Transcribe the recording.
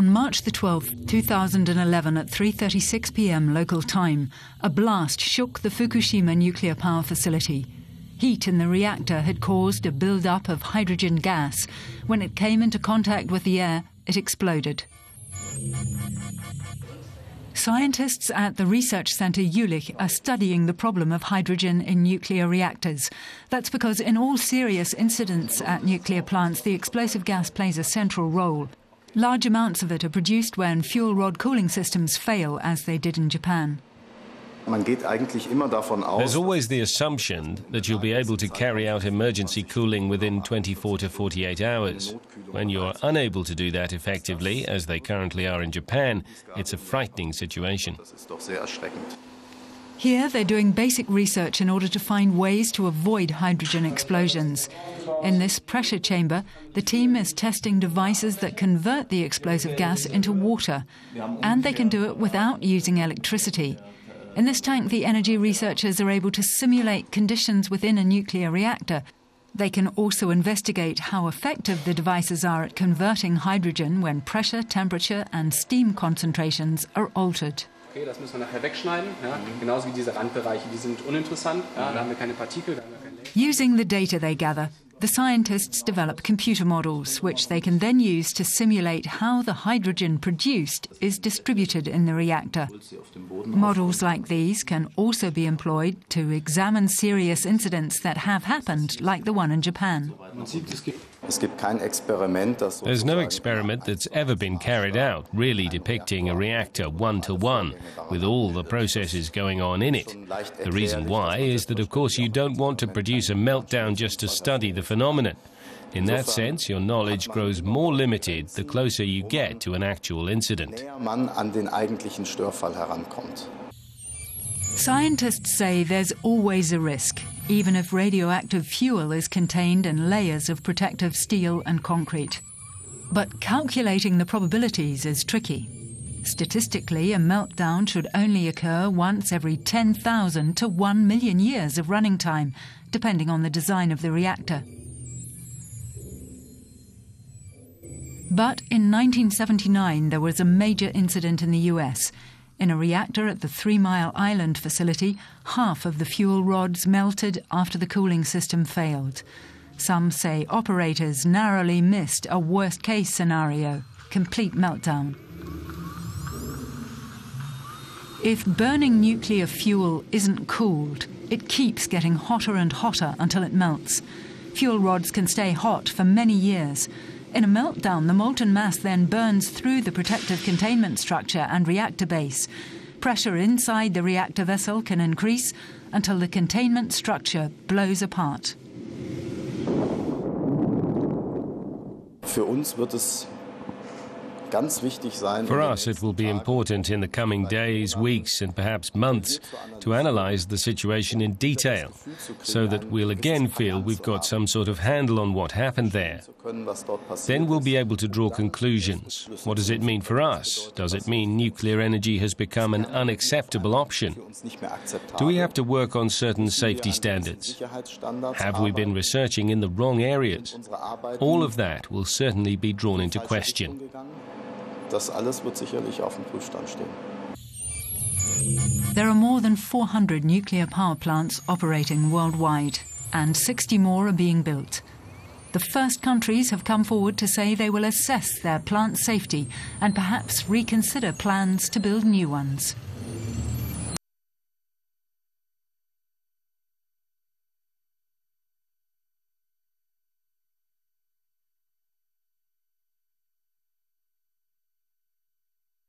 On March the 12th, 2011 at 3:36 p.m. local time, a blast shook the Fukushima nuclear power facility. Heat in the reactor had caused a build-up of hydrogen gas. When it came into contact with the air, it exploded. Scientists at the research centre Jülich are studying the problem of hydrogen in nuclear reactors. That's because in all serious incidents at nuclear plants, the explosive gas plays a central role. Large amounts of it are produced when fuel rod cooling systems fail, as they did in Japan. There's always the assumption that you'll be able to carry out emergency cooling within 24 to 48 hours. When you're unable to do that effectively, as they currently are in Japan, it's a frightening situation. Here they're doing basic research in order to find ways to avoid hydrogen explosions. In this pressure chamber, the team is testing devices that convert the explosive gas into water, and they can do it without using electricity. In this tank, the energy researchers are able to simulate conditions within a nuclear reactor. They can also investigate how effective the devices are at converting hydrogen when pressure, temperature and steam concentrations are altered. Okay, das müssen wir nachher wegschneiden, ja, genauso wie diese Randbereiche, die sind uninteressant, ja, da haben wir keine Partikel, da haben wir kein Licht. Using the data they gather, the scientists develop computer models, which they can then use to simulate how the hydrogen produced is distributed in the reactor. Models like these can also be employed to examine serious incidents that have happened, like the one in Japan. There's no experiment that's ever been carried out really depicting a reactor one-to-one with all the processes going on in it. The reason why is that, of course, you don't want to produce a meltdown just to study the phenomenon. In that sense, your knowledge grows more limited the closer you get to an actual incident. Scientists say there's always a risk, even if radioactive fuel is contained in layers of protective steel and concrete. But calculating the probabilities is tricky. Statistically, a meltdown should only occur once every 10,000 to 1 million years of running time, depending on the design of the reactor. But in 1979, there was a major incident in the US. In a reactor at the 3 Mile Island facility, half of the fuel rods melted after the cooling system failed. Some say operators narrowly missed a worst-case scenario, complete meltdown. If burning nuclear fuel isn't cooled, it keeps getting hotter and hotter until it melts. Fuel rods can stay hot for many years. In a meltdown, the molten mass then burns through the protective containment structure and reactor base. Pressure inside the reactor vessel can increase until the containment structure blows apart. For us, it will be important in the coming days, weeks and perhaps months to analyze the situation in detail, so that we'll again feel we've got some sort of handle on what happened there. Then we'll be able to draw conclusions. What does it mean for us? Does it mean nuclear energy has become an unacceptable option? Do we have to work on certain safety standards? Have we been researching in the wrong areas? All of that will certainly be drawn into question. There are more than 400 nuclear power plants operating worldwide, and 60 more are being built. The first countries have come forward to say they will assess their plant safety and perhaps reconsider plans to build new ones.